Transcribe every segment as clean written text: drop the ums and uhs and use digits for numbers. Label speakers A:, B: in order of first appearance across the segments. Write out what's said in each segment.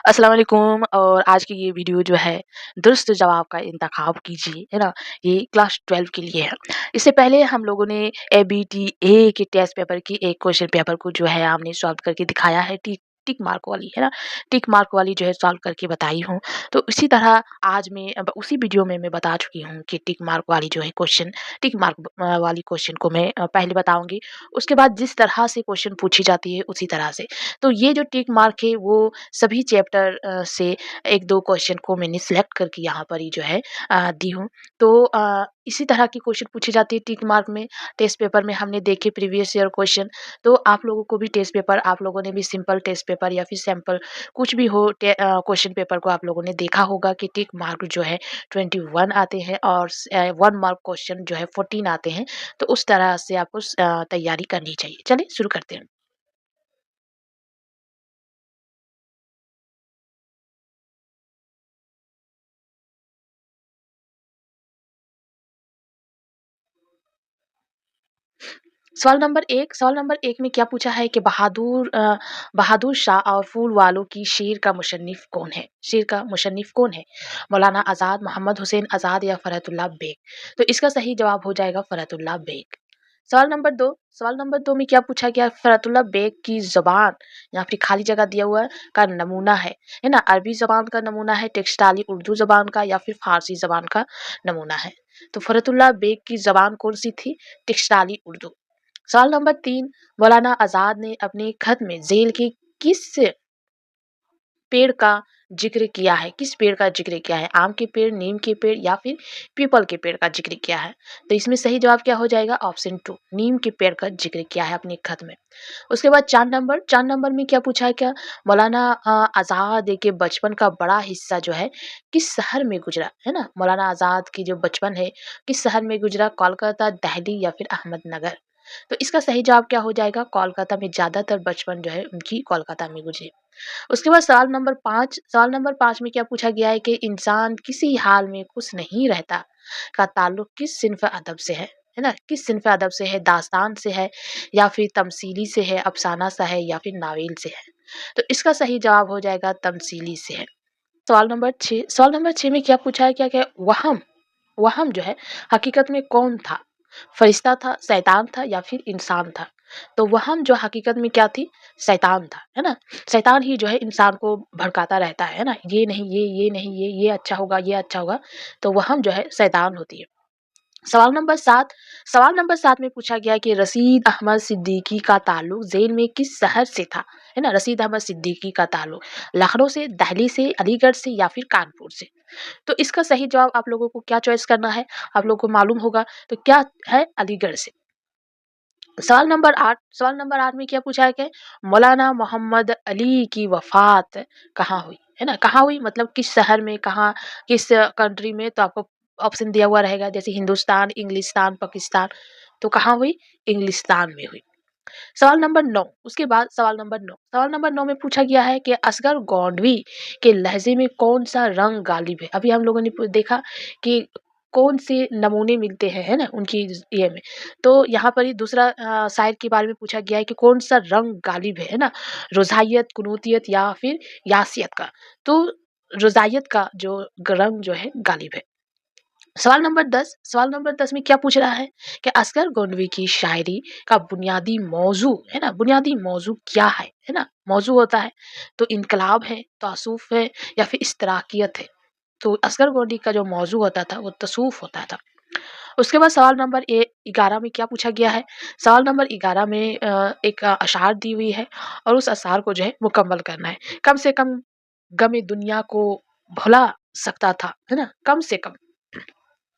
A: अस्सलाम वालेकुम। और आज की ये वीडियो जो है दुरुस्त जवाब का इंतखाब कीजिए, है ना? ये क्लास 12 के लिए है। इससे पहले हम लोगों ने एबीटीए के टेस्ट पेपर की एक क्वेश्चन पेपर को जो है हमने सॉल्व करके दिखाया है, टिक टिक मार्क वाली, है ना? टिक मार्क वाली जो है सॉल्व करके बताई हूँ। तो इसी तरह आज मैं अब उसी वीडियो में मैं बता चुकी हूँ कि टिक मार्क वाली जो है क्वेश्चन, टिक मार्क वाली क्वेश्चन को मैं पहले बताऊँगी। उसके बाद जिस तरह से क्वेश्चन पूछी जाती है उसी तरह से। तो ये जो टिक मार्क है वो सभी चैप्टर से 1-2 क्वेश्चन को मैंने सिलेक्ट करके यहाँ पर ही जो है दी हूँ। तो इसी तरह की क्वेश्चन पूछी जाती है टिक मार्क में। टेस्ट पेपर में हमने देखे प्रीवियस ईयर क्वेश्चन। तो आप लोगों को भी टेस्ट पेपर, आप लोगों ने भी सिंपल टेस्ट पेपर या फिर सैंपल कुछ भी हो क्वेश्चन पेपर को आप लोगों ने देखा होगा कि टिक मार्क जो है 21 आते हैं और 1 मार्क क्वेश्चन जो है 14 आते हैं। तो उस तरह से आपको तैयारी करनी चाहिए। चलिए शुरू करते हैं। सवाल नंबर 1 में क्या पूछा है कि बहादुर शाह और फूल वालों की शेर का मुसन्निफ कौन है? शेर का मुसन्निफ कौन है? मौलाना आज़ाद, मोहम्मद हुसैन आज़ाद या फ़रहतुल्लाह बेग? तो इसका सही जवाब हो जाएगा फ़रहतुल्लाह बेग। सवाल नंबर 2 में क्या पूछा गया? फ़रहतुल्लाह बेग की ज़ुबान, यहाँ पे खाली जगह दिया हुआ है, का नमूना है ना? अरबी ज़बान का नमूना है, टेक्सटाली उर्दू ज़बान का या फिर फ़ारसी ज़बान का नमूना है? तो फ़रहतुल्लाह बेग की ज़बान कौन-सी थी? टेक्सटाली उर्दू। सवाल नंबर 3, मौलाना आज़ाद ने अपने खत में ज़ेल के किस पेड़ का ज़िक्र किया है? किस पेड़ का ज़िक्र किया है? आम के पेड़, नीम के पेड़ या फिर पीपल के पेड़ का ज़िक्र किया है? तो इसमें सही जवाब क्या हो जाएगा? ऑप्शन 2, नीम के पेड़ का ज़िक्र किया है अपने खत में। उसके बाद 4 नंबर में क्या पूछा है क्या? मौलाना आज़ाद के बचपन का बड़ा हिस्सा जो है किस शहर में गुज़रा? है ना? मौलाना आज़ाद की जो बचपन है किस शहर में गुज़रा? कोलकाता, दिल्ली या फिर अहमदनगर? तो इसका सही जवाब क्या हो जाएगा? कोलकाता में ज़्यादातर बचपन जो है उनकी कोलकाता में गुज़री। उसके बाद सवाल नंबर 5 में क्या पूछा गया है कि इंसान किसी हाल में खुश नहीं रहता का ताल्लुक किस सिन्फ अदब से है ना? किस सिन्फ अदब से है? दास्तान से है या फिर तमसीली से है, अफसाना सा है या फिर नावेल से है? तो इसका सही जवाब हो जाएगा तमसीली से है। सवाल नंबर 6 में क्या पूछा है? क्या क्या वहम वहम जो है हकीकत में कौन था? फरिश्ता था, शैतान था या फिर इंसान था? तो वहम जो हकीकत में क्या थी? शैतान था, है ना? शैतान ही जो है इंसान को भड़काता रहता है ना? ये नहीं, ये नहीं, ये अच्छा होगा, ये अच्छा होगा। तो वहम जो है शैतान होती है। सवाल नंबर 7 सवाल नंबर 7 में पूछा गया है कि रशीद अहमद सिद्दीकी का ताल्लुक जेल में किस शहर से था? है ना? रशीद अहमद सिद्दीकी का ताल्लुक लखनऊ से, दिल्ली से, अलीगढ़ से या फिर कानपुर से? तो इसका सही जवाब आप लोगों को क्या चॉइस करना है? आप लोगों को मालूम होगा तो क्या है? अलीगढ़ से। सवाल नंबर 8 में क्या पूछा है कि मौलाना मोहम्मद अली की वफ़ात कहाँ हुई? है ना? कहाँ हुई मतलब किस शहर में, कहाँ, किस कंट्री में? तो आपको ऑप्शन दिया हुआ रहेगा जैसे हिंदुस्तान, इंग्लिस्तान, पाकिस्तान। तो कहाँ हुई? इंग्लिस्तान में हुई। सवाल नंबर 9 में पूछा गया है कि असगर गोंडवी के लहजे में कौन-सा रंग गालिब है? अभी हम लोगों ने देखा कि कौन से नमूने मिलते हैं, है ना? उनकी ये में। तो यहाँ पर ही दूसरा शायर के बारे में पूछा गया है कि कौन-सा रंग गालिब है ना? रुझाइयत, कुनूतियत या फिर यासियत का? तो रुझाइयत का जो रंग जो है गालिब है। सवाल नंबर 10 में क्या पूछ रहा है कि असगर गोंडवी की शायरी का बुनियादी मौजू, है ना? बुनियादी मौजू क्या है ना? मौजू होता है तो इनकलाब है, तासुफ है या फिर इश्तराकियत है। तो असगर गोंडी का जो मौजू होता था वो तसूफ होता था। उसके बाद सवाल नंबर 11 में क्या पूछा गया है? सवाल नंबर 11 में एक अशार दी हुई है और उस अशार को जो है मुकम्मल करना है। कम से कम गम दुनिया को भुला सकता था, है ना? कम से कम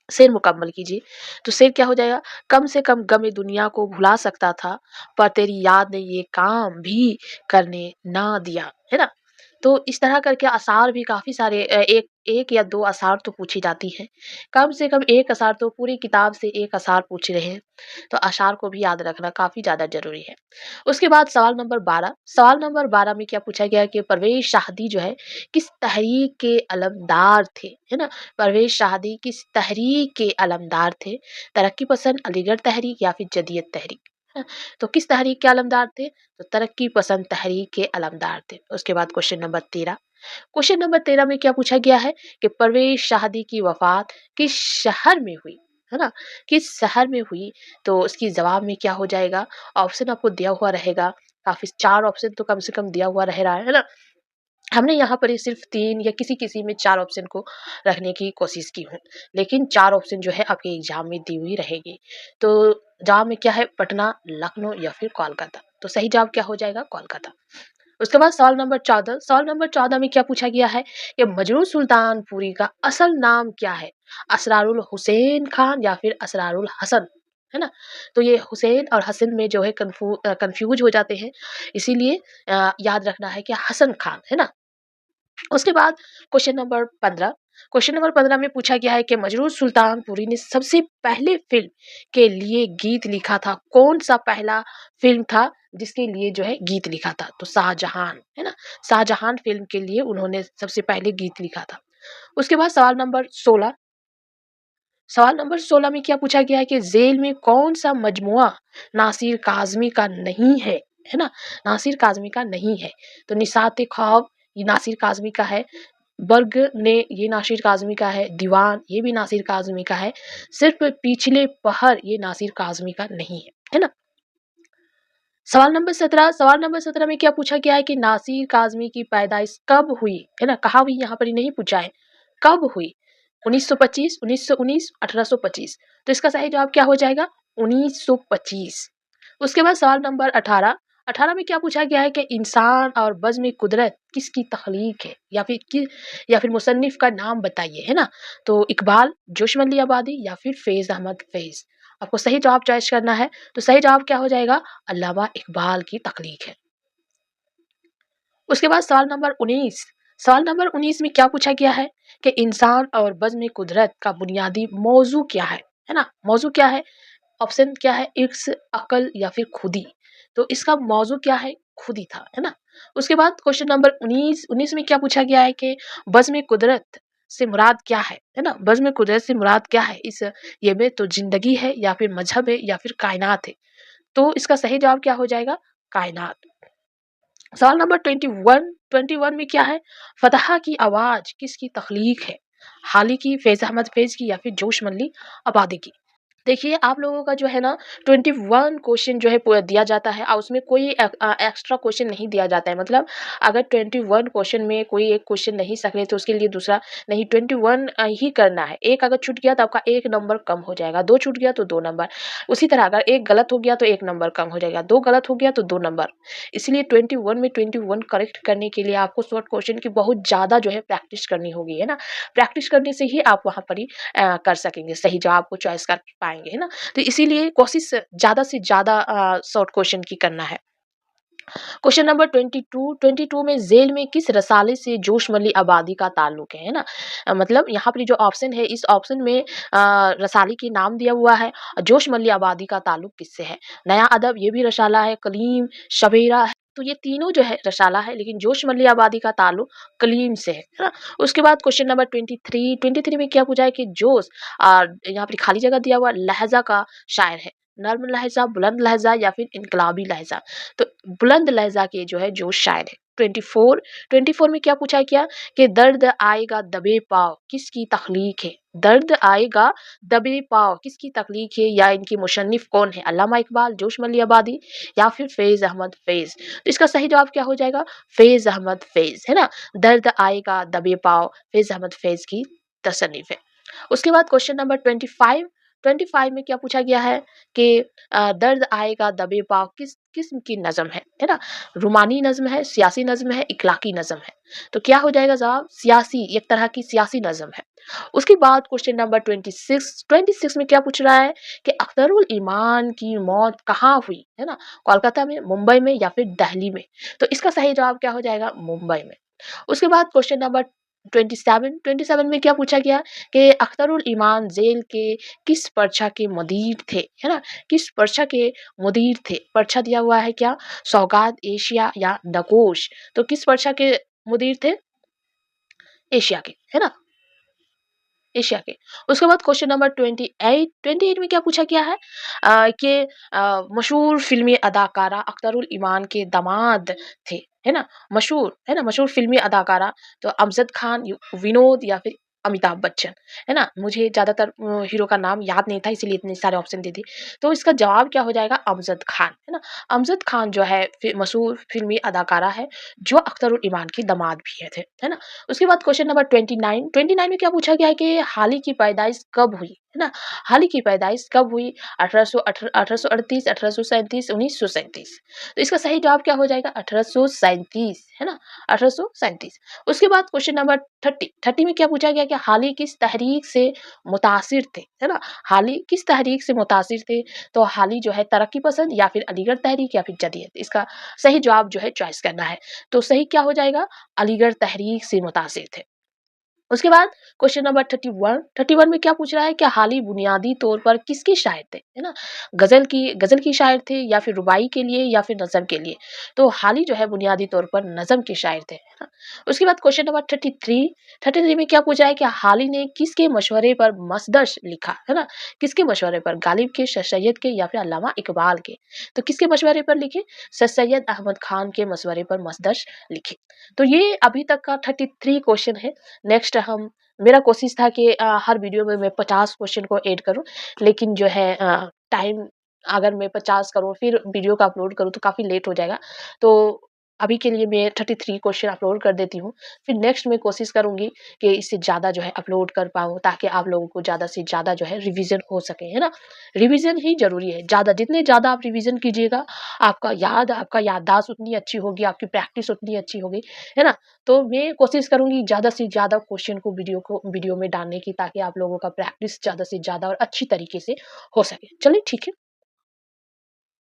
A: शेर मुकम्मल कीजिए। तो शेर क्या हो जाएगा? कम से कम गम दुनिया को भुला सकता था, पर तेरी याद ने ये काम भी करने ना दिया, है ना? तो इस तरह करके अशार भी काफ़ी सारे एक 1 या 2 अशार तो पूछी जाती हैं। कम से कम 1 अशार तो पूरी किताब से 1 अशार पूछ रहे हैं। तो अशार को भी याद रखना काफ़ी ज़्यादा ज़रूरी है। उसके बाद सवाल नंबर 12 में क्या पूछा गया है कि परवेज़ शादी जो है किस तहरीक के अलमदार थे, है ना? परवेज़ शादी किस तहरीक के अलमदार थे? तरक्की पसंद अलीगढ़ तहरीक या फिर जदीयत तहरीक? है। तो किस तहरीक के अलमदार थे? तो तरक्की पसंद तहरीक के अलमदार थे। उसके बाद क्वेश्चन नंबर 13 क्वेश्चन नंबर 13 में क्या पूछा गया है कि परवेज शादी की वफात किस शहर में हुई, है ना? किस शहर में हुई? तो उसकी जवाब में क्या हो जाएगा? ऑप्शन आपको दिया हुआ रहेगा। काफी 4 ऑप्शन तो कम से कम दिया हुआ रह रहा है ना? हमने यहाँ पर ये सिर्फ 3 या किसी-किसी में 4 ऑप्शन को रखने की कोशिश की हूँ। लेकिन 4 ऑप्शन जो है आपके एग्ज़ाम में दी हुई रहेगी। तो जवाब में क्या है? पटना, लखनऊ या फिर कोलकाता। तो सही जवाब क्या हो जाएगा? कोलकाता। उसके बाद सवाल नंबर 14 में क्या पूछा गया है कि मजनू सुल्तानपुरी का असल नाम क्या है? असरारुल हुसैन खान या फिर असरारुल हसन, है ना? तो ये हुसैन और हसन में जो है कन्फ्यूज हो जाते हैं, इसीलिए याद रखना है कि हसन खान, है ना? उसके बाद क्वेश्चन नंबर 15 क्वेश्चन नंबर 15 में पूछा गया है कि मजरूर सुल्तानपुरी ने सबसे पहले फिल्म के लिए गीत लिखा था, कौन सा पहला फिल्म था जिसके लिए जो है गीत लिखा था? तो शाहजहान, है ना? शाहजहान फिल्म के लिए उन्होंने सबसे पहले गीत लिखा था। उसके बाद सवाल नंबर 16 में क्या पूछा गया है कि जेल में कौन सा मजमुआ नासिर काजमी का नहीं है ना? नासिर काजमी का नहीं है। तो निसात ख्वाब ये नासिर काजमी का है, बर्ग ने ये नासिर काजमी का है, दीवान ये भी नासिर काजमी का है, सिर्फ पिछले पहर ये नासिर काजमी का नहीं है ना? सवाल नंबर 17 में क्या पूछा गया है कि नासिर काजमी की पैदाइश कब हुई, है ना? कहाँ हुई यहाँ पर ये नहीं पूछा है, कब हुई? 1925, 1919, 1825। तो इसका सही जवाब क्या हो जाएगा? 1925। उसके बाद सवाल नंबर 18 में क्या पूछा गया है कि इंसान और बज़्म कुदरत किसकी तख्लीक है या फिर मुसन्निफ का नाम बताइए, है ना? तो इकबाल, जोशमली आबादी या फिर फैज़ अहमद फैज़। आपको सही जवाब चॉइस करना है, तो सही जवाब क्या हो जाएगा? अल्लामा इकबाल की तख्लीक है। उसके बाद सवाल नंबर 19 में क्या पूछा गया है कि इंसान और बज़्म कुदरत का बुनियादी मौजू क्या है ना? मौजू क्या है? ऑप्शन क्या है? इर्स, अकल या फिर खुदी। तो इसका मौजू क्या है? खुदी था, है ना? उसके बाद क्वेश्चन नंबर 19 में क्या पूछा गया है कि बज़्म कुदरत से मुराद क्या है ना? बज़्म कुदरत से मुराद क्या है? इस ये में तो ज़िंदगी है या फिर मज़हब है या फिर कायनात है। तो इसका सही जवाब क्या हो जाएगा? कायनात। सवाल नंबर 21 में क्या है? फतहा की आवाज़ किसकी तख्लीक है? हाली की, फैज़ अहमद फैज़ की या फिर जोश मल्ली आबादी की? देखिए आप लोगों का जो है ना 21 क्वेश्चन जो है दिया जाता है और उसमें कोई एक्स्ट्रा क्वेश्चन नहीं दिया जाता है, मतलब अगर 21 क्वेश्चन में कोई एक क्वेश्चन नहीं सके तो उसके लिए दूसरा नहीं, 21 ही करना है। एक अगर छूट गया तो आपका एक नंबर कम हो जाएगा, दो छूट गया तो 2 नंबर, उसी तरह अगर एक गलत हो गया तो एक नंबर कम हो जाएगा, दो गलत हो गया तो 2 नंबर। इसलिए 21 में 21 करेक्ट करने के लिए आपको शॉर्ट क्वेश्चन की बहुत ज़्यादा जो है प्रैक्टिस करनी होगी, है ना? प्रैक्टिस करने से ही आप वहाँ पर ही कर सकेंगे, सही जवाब को चॉइस कर पाएँगे, है ना? तो इसीलिए कोशिश ज़्यादा से ज़्यादा शॉर्ट क्वेश्चन की करना है। क्वेश्चन नंबर 22 में ज़ेल में किस रसाले से जोशमली आबादी का ताल्लुक है ना? मतलब यहाँ पर जो ऑप्शन है इस ऑप्शन में रसाले के नाम दिया हुआ है, जोशमली आबादी का ताल्लुक किससे है? नया अदब ये भी रसाला है, कलीम, शबेरा है, तो ये तीनों जो है रसाला है, लेकिन जोशमली आबादी का ताल्लुक कलीम से है ना? उसके बाद क्वेश्चन नंबर 23 में क्या पूछा है कि जोश यहाँ पर खाली जगह दिया हुआ लहजा का शायर है, नर्म लहजा, बुलंद लहजा या फिर इनकलाबी लहजा। तो बुलंद लहजा के जो है जोश शायर है। 24 में क्या पूछा है क्या कि दर्द आएगा दबे पाँव किसकी तख्लीक है? दर्द आएगा दबे पाँव किसकी तख्लीक है या इनकी मुसन्निफ कौन है? अल्लामा इकबाल, जोश मली आबादी या फिर फैज़ अहमद फैज़। तो इसका सही जवाब क्या हो जाएगा? फैज़ अहमद फैज़, है ना? दर्द आएगा दबे पाँव फैज़ अहमद फैज़ की तसन्नीफ है। उसके बाद क्वेश्चन नंबर 25 में क्या पूछा गया है कि दर्द आएगा दबे पाँव किस किस्म की नज़्म है ना? रूमानी नज़्म है, सियासी नज़्म है, इखलाकी नज़्म है। तो क्या हो जाएगा जवाब? सियासी, एक तरह की सियासी नज़्म है। उसके बाद क्वेश्चन नंबर 26 में क्या पूछ रहा है कि अख्तरुल ईमान की मौत कहाँ हुई? है ना? कोलकाता में, मुंबई में या फिर दिल्ली में? तो इसका सही जवाब क्या हो जाएगा? मुंबई में। उसके बाद क्वेश्चन नंबर 27 में क्या पूछा गया कि अख्तरुल ईमान जेल के किस पर्चा के मुदीर थे, है ना? किस पर्चा के मुदीर थे? पर्चा दिया हुआ है क्या? सौगात, एशिया या नकोश। तो किस पर्चा के मुदीर थे? एशिया के, है ना? एशिया के। उसके बाद क्वेश्चन नंबर 28 में क्या पूछा गया है कि मशहूर फ़िल्मी अदाकारा अख्तरुल ईमान के दामाद थे। है ना? मशहूर फ़िल्मी अदाकारा तो अमजद खान, विनोद या फिर अमिताभ बच्चन, है ना? मुझे ज़्यादातर हीरो का नाम याद नहीं था इसीलिए इतने सारे ऑप्शन दे दिए। तो इसका जवाब क्या हो जाएगा अमजद खान, है ना? अमजद खान जो है मशहूर फ़िल्मी अदाकारा है जो अख्तर और ईमान की दामाद भी है ना? उसके बाद क्वेश्चन नंबर 29 में क्या पूछा गया है कि हाल ही की पैदाइश कब हुई? है ना? हाल ही की पैदाइश कब हुई? 1838, 1837, 1937। तो इसका सही जवाब क्या हो जाएगा? 1837, है ना? 1837। उसके बाद क्वेश्चन नंबर 30 में क्या पूछा गया कि हाल ही किस तहरीक से मुतासिर थे? है ना? हाल ही किस तहरीक से मुतासिर थे? तो हाल ही जो है तरक्की पसंद या फिर अलीगढ़ तहरीक या फिर जदीद। इसका सही जवाब जो है चॉइस करना है। तो सही क्या हो जाएगा? अलीगढ़ तहरीक से मुतासिर थे। उसके बाद क्वेश्चन नंबर 31 में क्या पूछ रहा है कि हाल ही बुनियादी तौर पर किसके शायर थे, है ना? गज़ल की शायर थे या फिर रुबाई के लिए या फिर नज़्म के लिए? तो हाल ही जो है बुनियादी तौर पर नज़्म के शायर थे, है ना? उसके बाद क्वेश्चन नंबर 33 में क्या पूछा है कि हाल ही ने किसके मशवरे पर मसदश लिखा, है ना? किसके मशवरे पर? गालिब के, सर सैयद के या फिर अल्लामा इकबाल के? तो किसके मशवरे पर लिखे? सर सैयद अहमद खान के मशवरे पर मसदश लिखे। तो ये अभी तक का 33 क्वेश्चन है। नेक्स्ट हम मेरा कोशिश था कि हर वीडियो में मैं 50 क्वेश्चन को ऐड करूँ, लेकिन जो है टाइम अगर मैं 50 करूँ फिर वीडियो का अपलोड करूँ तो काफ़ी लेट हो जाएगा। तो अभी के लिए मैं 33 क्वेश्चन अपलोड कर देती हूँ। फिर नेक्स्ट मैं कोशिश करूँगी कि इससे ज़्यादा जो है अपलोड कर पाऊँ ताकि आप लोगों को ज़्यादा से ज़्यादा जो है रिवीज़न हो सके, है ना? रिवीज़न ही ज़रूरी है। जितने ज़्यादा आप रिवीज़न कीजिएगा, आपका याददाश्त उतनी अच्छी होगी, आपकी प्रैक्टिस उतनी अच्छी होगी, है ना? तो मैं कोशिश करूँगी ज़्यादा से ज़्यादा क्वेश्चन को वीडियो में डालने की ताकि आप लोगों का प्रैक्टिस ज़्यादा से ज़्यादा और अच्छी तरीके से हो सके। चलिए ठीक है।